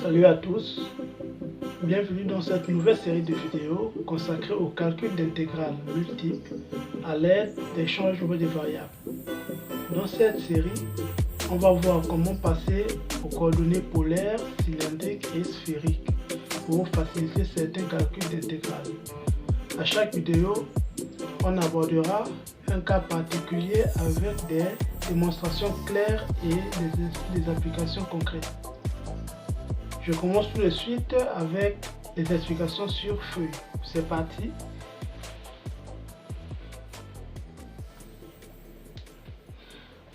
Salut à tous, bienvenue dans cette nouvelle série de vidéos consacrée au calcul d'intégrales multiples à l'aide des changements de variables. Dans cette série, on va voir comment passer aux coordonnées polaires, cylindriques et sphériques pour faciliter certains calculs d'intégrales. À chaque vidéo, on abordera un cas particulier avec des démonstrations claires et des applications concrètes. Je commence tout de suite avec les explications sur feuille. C'est parti.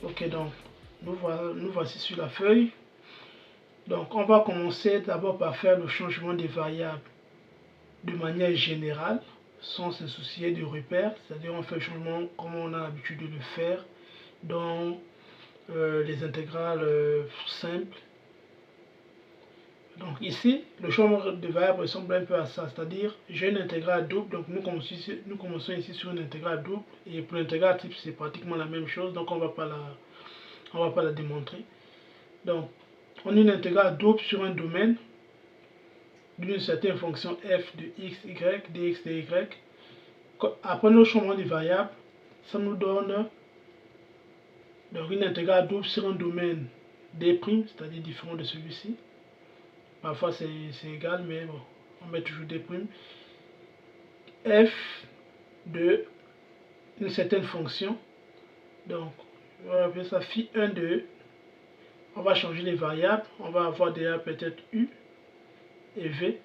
Ok, donc nous voici sur la feuille. Donc on va commencer d'abord par faire le changement des variables de manière générale, sans se soucier du repère, c'est-à-dire on fait le changement comme on a l'habitude de le faire dans les intégrales simples. Donc ici, le changement de variable ressemble un peu à ça, c'est-à-dire j'ai une intégrale double, donc nous commençons ici sur une intégrale double, et pour l'intégrale type c'est pratiquement la même chose, donc on va pas la démontrer. Donc on a une intégrale double sur un domaine d'une certaine fonction f de x, y, dx, dy. Après le changement de variable, ça nous donne donc une intégrale double sur un domaine d', c'est-à-dire différent de celui-ci. Parfois c'est égal, mais bon, on met toujours des primes. F de une certaine fonction. Donc, on va appeler ça phi1 de. On va changer les variables. On va avoir déjà peut-être U et V.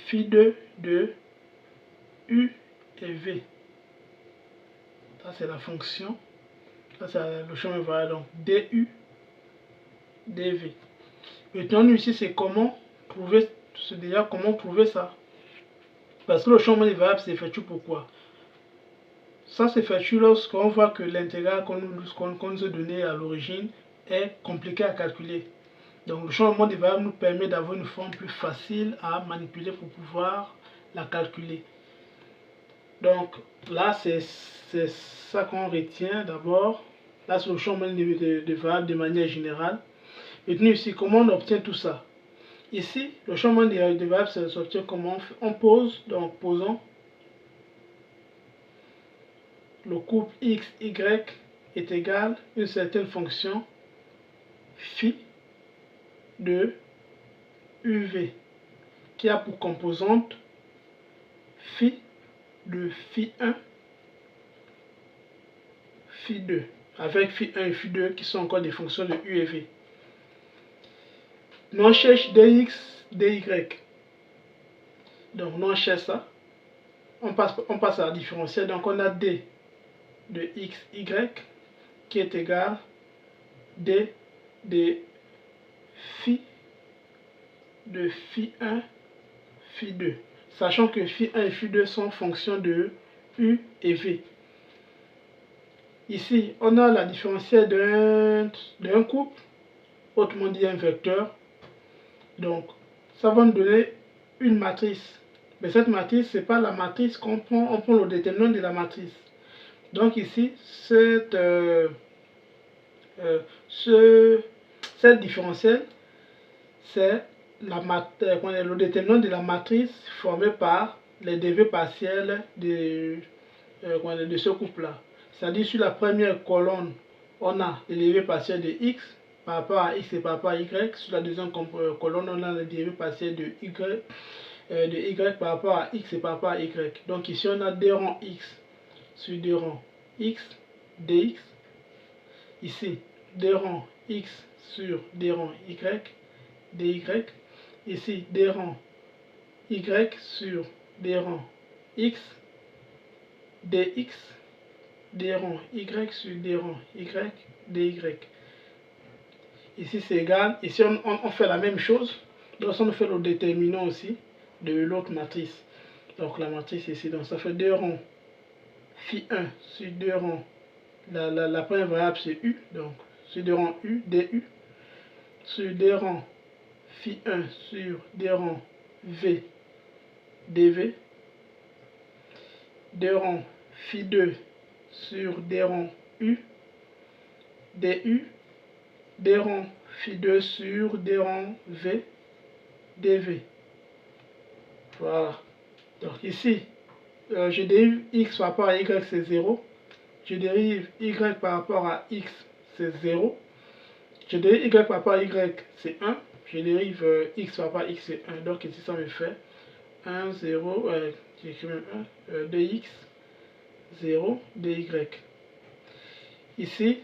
Phi2 de U et V. Ça, c'est la fonction. Ça, c'est le champ de variable. Donc, DU, DV. Maintenant, ici, c'est comment trouver. C'est déjà comment trouver ça. Parce que le changement des variables s'effectue pourquoi? Ça s'effectue lorsqu'on voit que l'intégrale qu'on nous a donné à l'origine est compliquée à calculer. Donc le changement des variables nous permet d'avoir une forme plus facile à manipuler pour pouvoir la calculer. Donc là, c'est ça qu'on retient d'abord. Là, c'est le changement de variables de manière générale. Maintenant ici, comment on obtient tout ça? Ici, le changement de variables s'obtient comment? On pose, donc posons le couple x, y est égal à une certaine fonction phi de uv qui a pour composante phi de phi1, phi2, avec phi1 et phi2 qui sont encore des fonctions de u et v. Nous on cherche dx, dy. Donc nous on cherche ça. On passe à la différentielle. Donc on a d de x, y qui est égal à d de phi de phi1, phi2. Sachant que phi1 et phi2 sont fonctions de u et v. Ici, on a la différentielle d'un couple, autrement dit un vecteur. Donc, ça va nous donner une matrice. Mais cette matrice, ce n'est pas la matrice qu'on prend, on prend le déterminant de la matrice. Donc ici, cette différentielle, c'est le déterminant de la matrice formé par les dérivés partiels de ce couple-là. C'est-à-dire sur la première colonne, on a les dérivés partiels de x par rapport à x et par rapport à y. Sur la deuxième colonne, on a les dérivés partiels de y par rapport à x et par rapport à y. Donc ici, on a d rang x sur d rang x dx. Ici, d rang x sur d rang y dy. Ici, d rang y sur d rang x dx. D rang y sur d rang y dy. Ici c'est égal. Ici on fait la même chose. Donc on fait le déterminant aussi de l'autre matrice. Donc la matrice ici, donc ça fait 2 rangs phi1 sur 2 rangs. La première variable c'est u. Donc sur 2 rangs u, du. Sur 2 rangs phi1 sur 2 rangs v, dv. 2 rangs phi2 sur 2 rangs u du, d rond phi 2 sur d rond v, dv. Voilà. Donc ici, je dérive x par rapport à y, c'est 0. Je dérive y par rapport à x, c'est 0. Je dérive y par rapport à y, c'est 1. Je dérive x par rapport à x, c'est 1. Donc ici, ça me fait 1, 0, j'écris même 1, dx, 0, dy. Ici,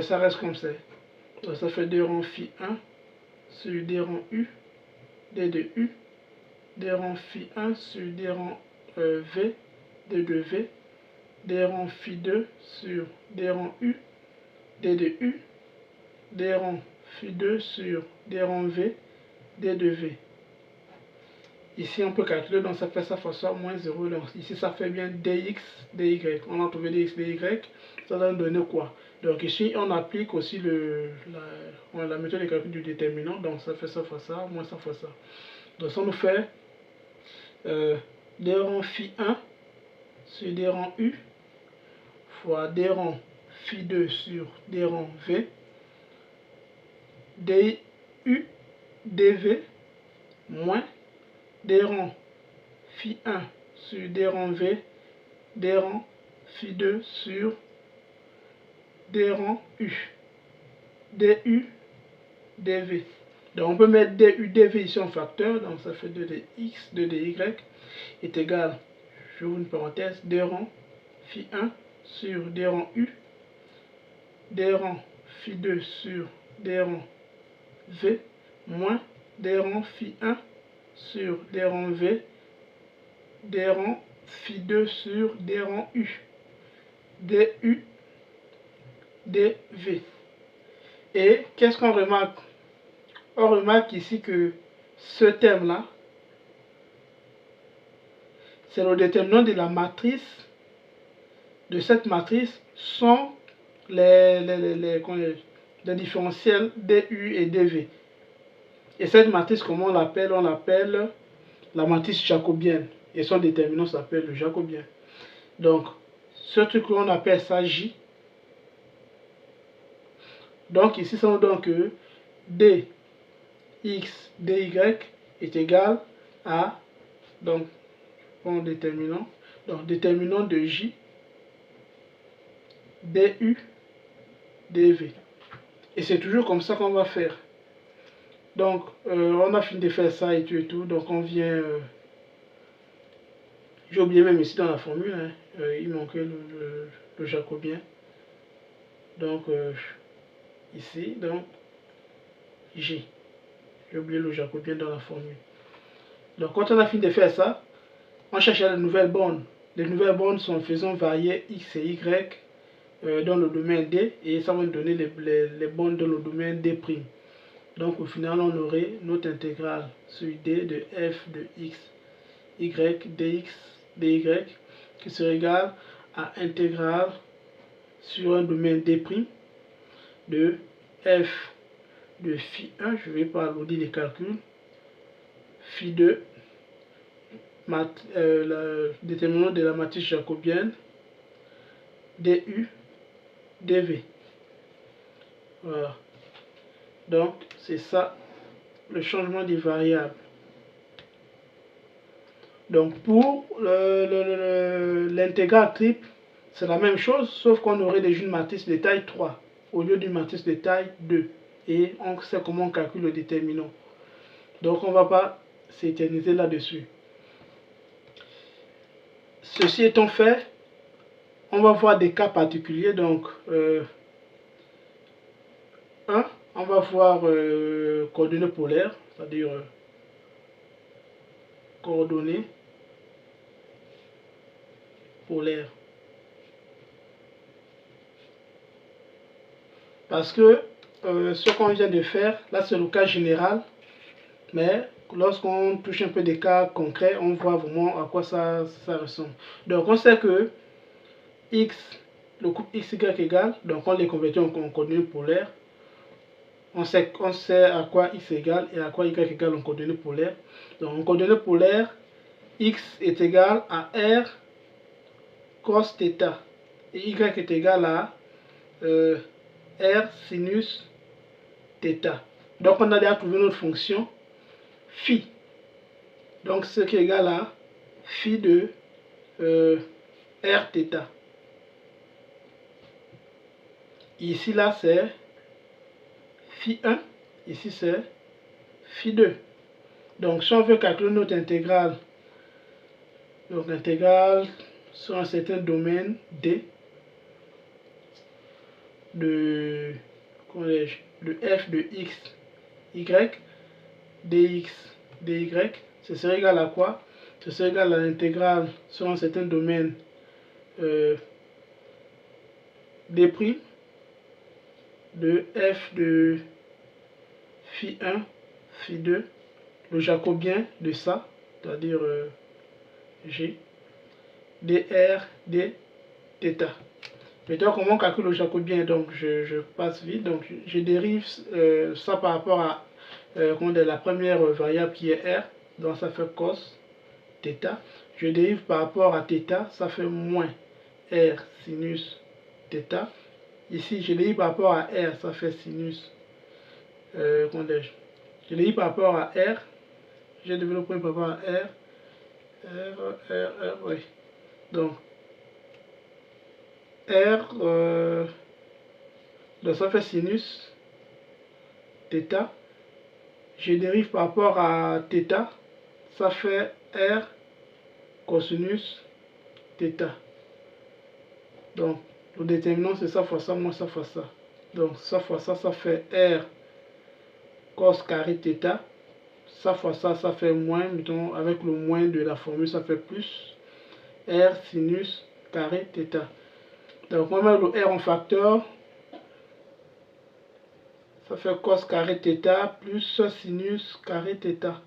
ça reste comme ça. Donc ça fait d rond phi 1 sur d rond u, d de u, d rond phi 1 sur d rond v, d de v, d rond phi 2 sur d rond u, d de u, d rond phi 2 sur d rond v, d de v. Ici, on peut calculer, donc ça fait ça fois ça, moins 0. Donc ici, ça fait bien dx, dy. On a trouvé dx, dy. Ça va nous donner quoi? Donc ici, on applique aussi la méthode de calcul du déterminant. Donc ça fait ça fois ça, moins ça fois ça. Donc ça nous fait d rond phi 1 sur d rond u fois d rond phi 2 sur d rond v, du, dv, moins d rond phi 1 sur d rond v, d rond phi 2 sur d rond u, du, dv. Donc on peut mettre du, dv ici en facteur, donc ça fait 2dx, 2dy est égal, j'ouvre une parenthèse, d rond phi 1 sur d rond u, d rond phi 2 sur d rond v, moins d rond phi 1 sur d rond v, d rond phi 2 sur d rond u, du, dv. Et qu'est-ce qu'on remarque? On remarque ici que ce terme-là, c'est le déterminant de la matrice, de cette matrice, sont les différentiels du et dv. Et cette matrice, comment on l'appelle? On l'appelle la matrice jacobienne. Et son déterminant s'appelle le jacobien. Donc, ce truc-là, on appelle ça J. Donc, ici, ça nous donne que dx, dy est égal à, donc, bon déterminant, donc déterminant de J, du, dv. Et c'est toujours comme ça qu'on va faire. Donc, on a fini de faire ça et tout. Donc, on vient... j'ai oublié même ici dans la formule, hein, il manquait le jacobien. Donc, ici, donc, J. J'ai oublié le jacobien dans la formule. Donc, quand on a fini de faire ça, on cherche les nouvelles bornes. Les nouvelles bornes sont faisant varier x et y dans le domaine D, et ça va nous donner les bornes dans le domaine D'. Donc, au final, on aurait notre intégrale sur D de f de x, y, dx, dy, qui serait égal à intégrale sur un domaine D' de f de phi 1, je ne vais pas alourdir les calculs, phi 2, le déterminant de la matrice jacobienne, du, dv. Voilà. Donc, c'est ça le changement des variables. Donc, pour l'intégrale triple, c'est la même chose, sauf qu'on aurait déjà une matrice de taille 3 au lieu d'une matrice de taille 2. Et on sait comment on calcule le déterminant. Donc, on ne va pas s'éterniser là-dessus. Ceci étant fait, on va voir des cas particuliers. Donc, on va voir coordonnées polaires, c'est-à-dire coordonnées polaires. Parce que ce qu'on vient de faire, là c'est le cas général, mais lorsqu'on touche un peu des cas concrets, on voit vraiment à quoi ça ressemble. Donc on sait que x, le couple x, y égale, donc on les convertit en coordonnées polaires. On sait à quoi x égale et à quoi y égale en coordonnées polaires. Donc en coordonnées polaires, x est égal à r cos θ et y est égal à R sinus θ. Donc on a déjà trouvé notre fonction phi. Donc ce qui est égal à phi de Rθ. Ici là c'est phi 1, ici c'est phi 2. Donc si on veut calculer notre intégrale, donc l'intégrale sur un certain domaine D de f de x, y, dx, dy, ce serait égal à quoi? Ce serait égal à l'intégrale sur un certain domaine d' de f de phi 1, phi 2, le jacobien de ça, c'est-à-dire g, dr, dθ. Maintenant, comment on calcule le jacobien? Donc, je passe vite. Donc, je dérive ça par rapport à la première variable qui est r. Donc, ça fait cos θ. Je dérive par rapport à θ, ça fait moins r sinus θ. Ici, je dérive par rapport à r, ça fait sinus. Je dérive par rapport à r. J'ai développé par rapport à r. R, oui. Donc, R, donc ça fait sinus θ. Je dérive par rapport à θ, ça fait R cosinus θ. Donc, le déterminant c'est ça fois ça, moins ça fois ça. Donc, ça fois ça, ça fait R cos carré θ. Ça fois ça, ça fait moins, mettons, avec le moins de la formule, ça fait plus R sinus carré θ. Donc, on met le R en facteur, ça fait cos carré θ plus sinus carré θ.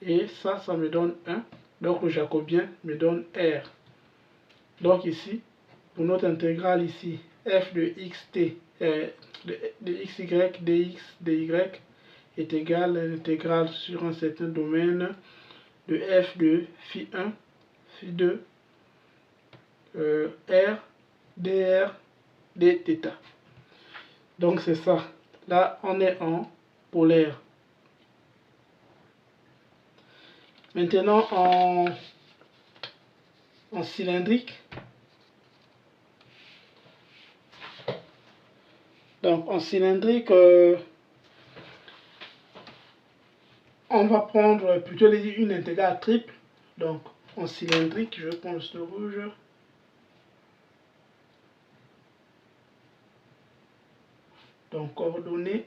Et ça me donne 1. Donc, le jacobien me donne R. Donc, ici, pour notre intégrale ici, f de xt, de xy, dx, dy est égal à l'intégrale sur un certain domaine de f de phi 1, phi 2, r, dr, dθ. Donc c'est ça. Là, on est en polaire. Maintenant, en cylindrique. Donc en cylindrique, on va prendre plutôt une intégrale triple. Donc en cylindrique, je prends le rouge. Donc coordonnées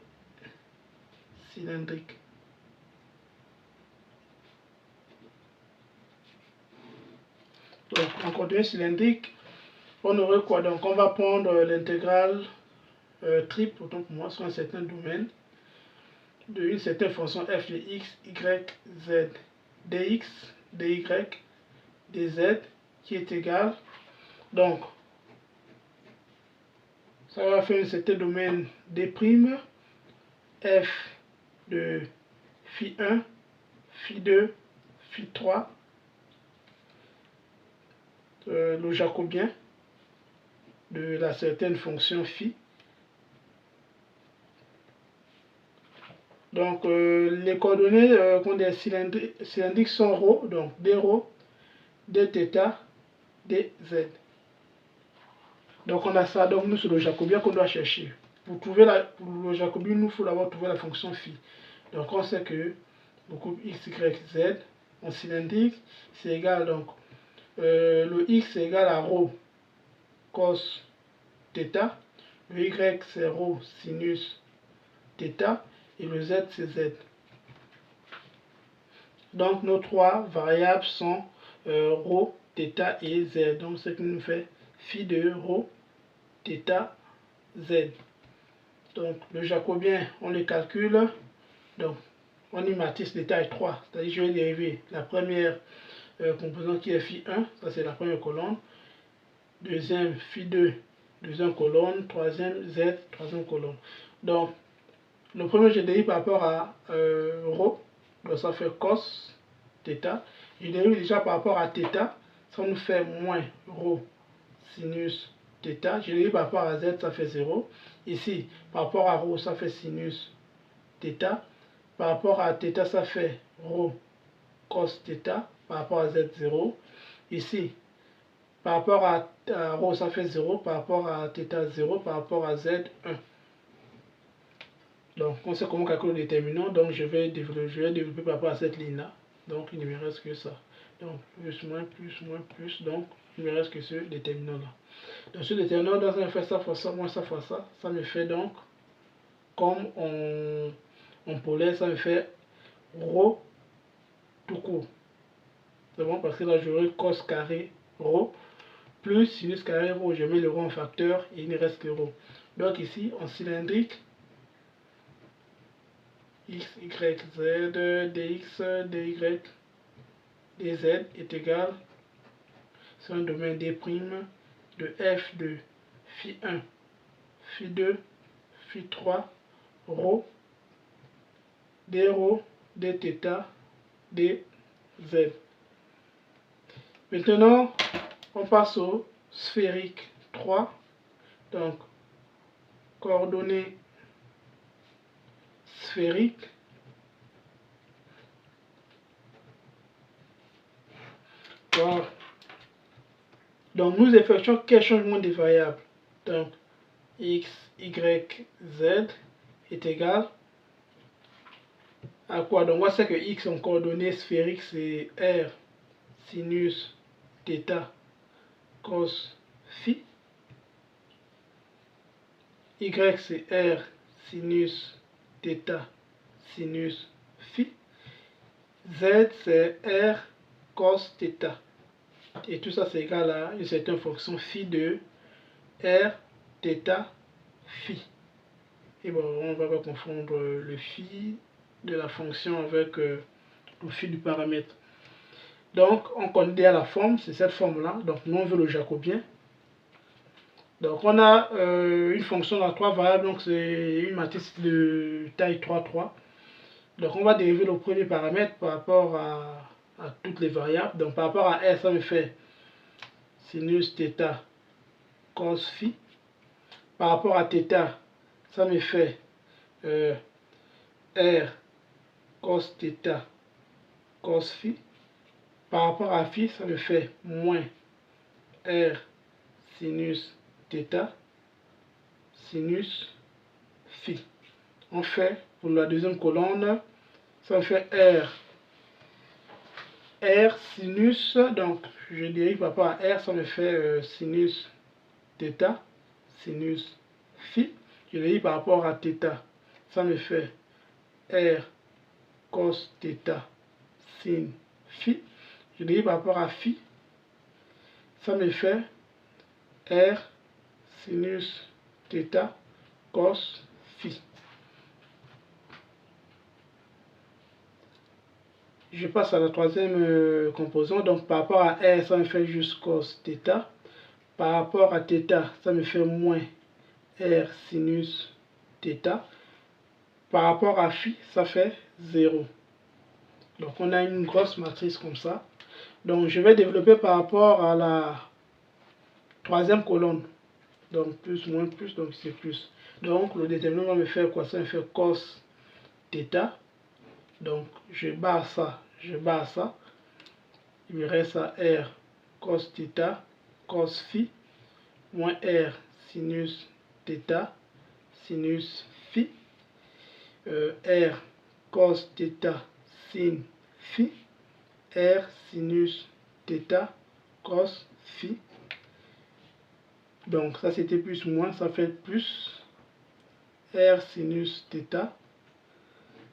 cylindriques. Donc en coordonnées cylindriques, on aurait quoi? Donc on va prendre l'intégrale triple, autant pour moi, sur un certain domaine de une certaine fonction f de x, y, z, dx, dy, dz qui est égal. Donc ça va faire un certain domaine d', f de phi 1, phi 2, phi 3, le jacobien de la certaine fonction phi. Donc les coordonnées des cylindriques sont ρ, donc dρ, dθ, dz. Donc on a ça, donc nous c'est le jacobien qu'on doit chercher. Pour trouver le jacobien, nous faut d'abord trouver la fonction phi. Donc on sait que le couple x, y, z en cylindrique, c'est égal, donc le x est égal à ρ cos θ, le y c'est ρ sinus θ, et le z c'est z. Donc nos trois variables sont ρ, θ et z. Donc ce qui nous fait phi de ρ, θ, z. Donc le jacobien, on le calcule. Donc on y matisse l'état 3. C'est-à-dire je vais dériver la première composante qui est phi 1, ça c'est la première colonne. Deuxième phi 2, deuxième colonne. Troisième z, troisième colonne. Donc le premier je dérive par rapport à ρ, donc ça fait cos θ. Je dérive déjà par rapport à θ, ça nous fait moins ρ sinus θ. Je dérive par rapport à z, ça fait 0. Ici, par rapport à rho, ça fait sinus θ. Par rapport à θ, ça fait rho cos θ. Par rapport à Z0. Ici, par rapport à rho, ça fait 0. Par rapport à θ, 0. Par rapport à Z, 1. Donc, on sait comment calculer le déterminant. Donc, je vais développer par rapport à cette ligne-là. Donc, il ne me reste que ça. Donc, plus, moins, plus, moins, plus. Donc, il ne me reste que ce déterminant-là. Donc, ce déterminant, ça me fait ça fois ça, moins ça fois ça. Ça me fait donc, comme en polaire, ça me fait rho tout court. C'est bon, parce que là, j'aurai cos carré rho plus sinus carré rho. Je mets le rho en facteur et il ne reste que rho. Donc, ici, en cylindrique, x, y, z, dx, dy, dz est égal, c'est un domaine d' de f de phi1, phi2, phi3, rho, d rho, d θ, dz. Maintenant, on passe au sphérique 3. Donc, coordonnées sphériques. Voilà. Donc, nous effectuons quel changement des variables? Donc, x, y, z est égal à quoi? Donc, on sait que x en coordonnées sphériques, c'est r sinus θ cos phi. Y, c'est r sinus θ sinus phi. Z, c'est r cos θ. Et tout ça, c'est égal à une certaine fonction phi de r θ phi. Et bon, on ne va pas confondre le phi de la fonction avec le phi du paramètre. Donc, on connaît déjà la forme, c'est cette forme-là. Donc, nous, on veut le jacobien. Donc, on a une fonction à 3 variables, donc c'est une matrice de taille 3, 3. Donc, on va dériver le premier paramètre par rapport à toutes les variables. Donc, par rapport à R, ça me fait sinus θ cos phi. Par rapport à θ, ça me fait R cos θ cos phi. Par rapport à phi, ça me fait moins R sinus θ sinus phi. On fait pour la deuxième colonne, ça me fait R sinus, donc je dérive par rapport à R, ça me fait sinus θ sinus phi. Je dérive par rapport à θ, ça me fait R cos θ sin phi. Je dérive par rapport à phi, ça me fait R sinus θ cos phi. Je passe à la troisième composante. Donc par rapport à R, ça me fait juste cos θ. Par rapport à θ, ça me fait moins R sinus θ. Par rapport à phi, ça fait 0. Donc on a une grosse matrice comme ça. Donc je vais développer par rapport à la troisième colonne. Donc plus, moins, plus, donc c'est plus. Donc le déterminant va me faire quoi? Ça me fait cos θ. Donc je barre ça, je barre ça. Il me reste à R cos θ cos phi moins R sinus θ sinus phi. R cos θ sin phi. R sinus θ cos phi. Donc ça c'était plus moins, ça fait plus R sinus θ.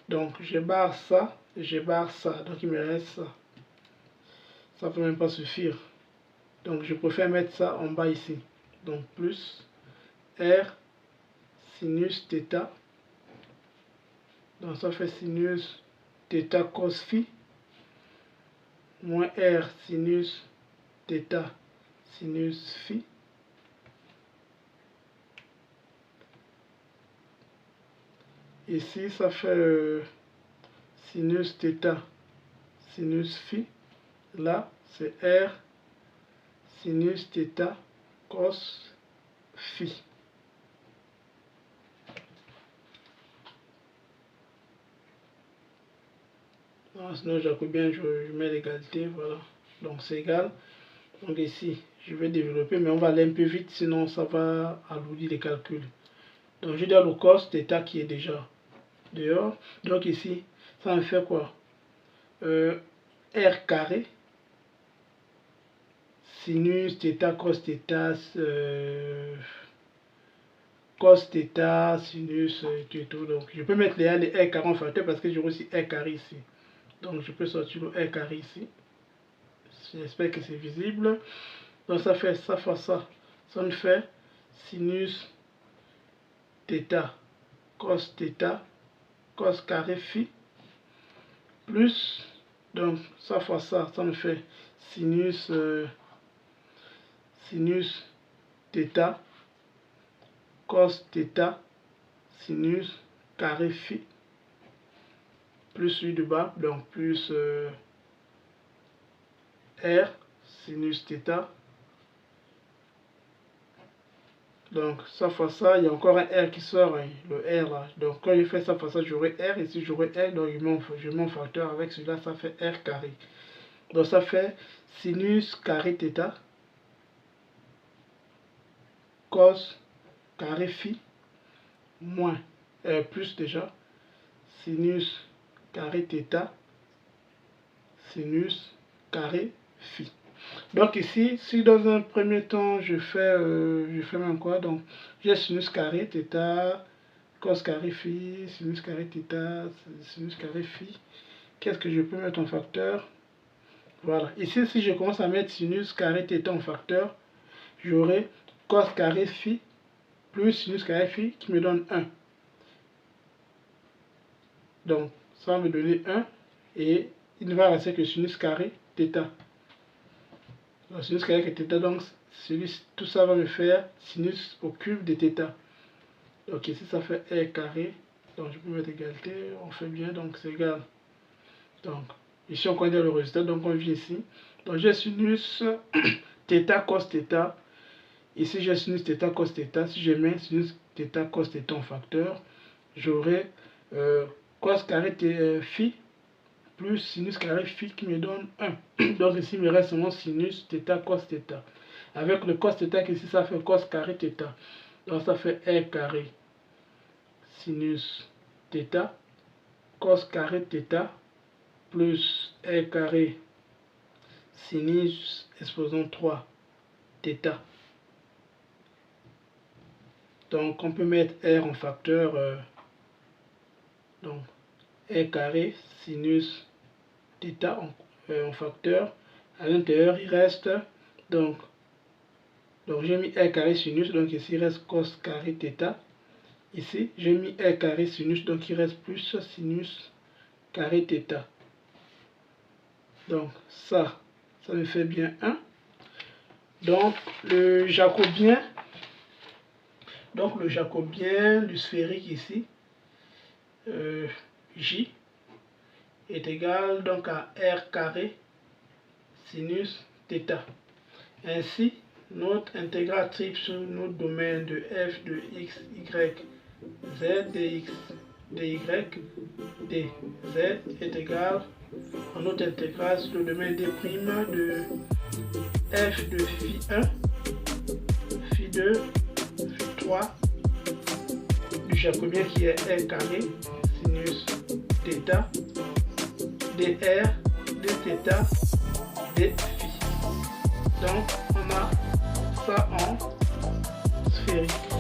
Donc je barre ça, je barre ça. Donc il me reste ça. Ça ne peut même pas suffire. Donc je préfère mettre ça en bas ici. Donc plus R sinus θ. Donc ça fait sinus θ cos phi moins R sinus θ sinus phi. Ici ça fait sinus θ sinus phi. Là c'est R sinus θ cos phi. Sinon jacobien, je mets l'égalité, voilà. Donc c'est égal. Donc ici, je vais développer, mais on va aller un peu vite, sinon ça va alourdir les calculs. Donc je dois le cos θ qui est déjà dehors. Donc ici, ça me fait quoi? R carré sinus θ cos θ sinus tout. Donc je peux mettre les R carré en facteur parce que j'aurai aussi R carré ici. Donc je peux sortir le R carré ici. J'espère que c'est visible. Donc ça fait ça fois ça. Ça me fait sinus θ cos θ cos carré phi plus, donc ça fois ça, ça me fait sinus θ cos θ sinus carré phi plus celui de bas, donc plus R sinus θ. Donc ça fois ça, il y a encore un R qui sort, hein, le R là. Donc quand je fais ça fois ça, j'aurai R, ici j'aurai R, donc je mets mon facteur avec celui-là, ça fait R carré. Donc ça fait sinus carré θ cos carré phi moins plus déjà sinus carré θ sinus carré phi. Donc ici, si dans un premier temps je fais même quoi, donc j'ai sinus carré θ cos carré phi sinus carré θ sinus carré phi. Qu'est-ce que je peux mettre en facteur? Voilà, ici si je commence à mettre sinus carré θ en facteur, j'aurai cos carré phi plus sinus carré phi qui me donne 1. Donc ça va me donner 1 et il ne va rester que sinus carré θ. Donc sinus carré θ, donc tout ça va me faire sinus au cube de θ. Donc ici ça fait R carré, donc je peux mettre égalité, on fait bien, donc c'est égal. Donc ici on connaît le résultat, donc on vient ici. Donc j'ai sinus θ cos θ. Ici j'ai sinus θ cos θ. Si je mets sinus θ cos θ en facteur, j'aurai cos carré phi plus sinus carré phi qui me donne 1. Donc ici il me reste seulement sinus θ cos θ. Avec le cos θ qui ici ça fait cos carré θ. Donc ça fait R carré sinus θ cos carré θ plus R carré sinus exposant 3 θ. Donc on peut mettre R en facteur, donc R carré sinus θ en facteur. À l'intérieur il reste donc j'ai mis R carré sinus, donc ici il reste cos carré θ. Ici j'ai mis R carré sinus, donc il reste plus sinus carré θ. Donc ça me fait bien 1. Donc le jacobien du sphérique ici, J, est égal donc à R carré sinus θ. Ainsi, notre intégratrice sur notre domaine de f de x, y, z, dx, dy, dz est égal à notre intégrale sur le domaine des primes de f de phi 1, phi 2, phi 3 du jacobien qui est R carré sinus θ, dr, dθ, dφ. Donc on a ça en sphérique.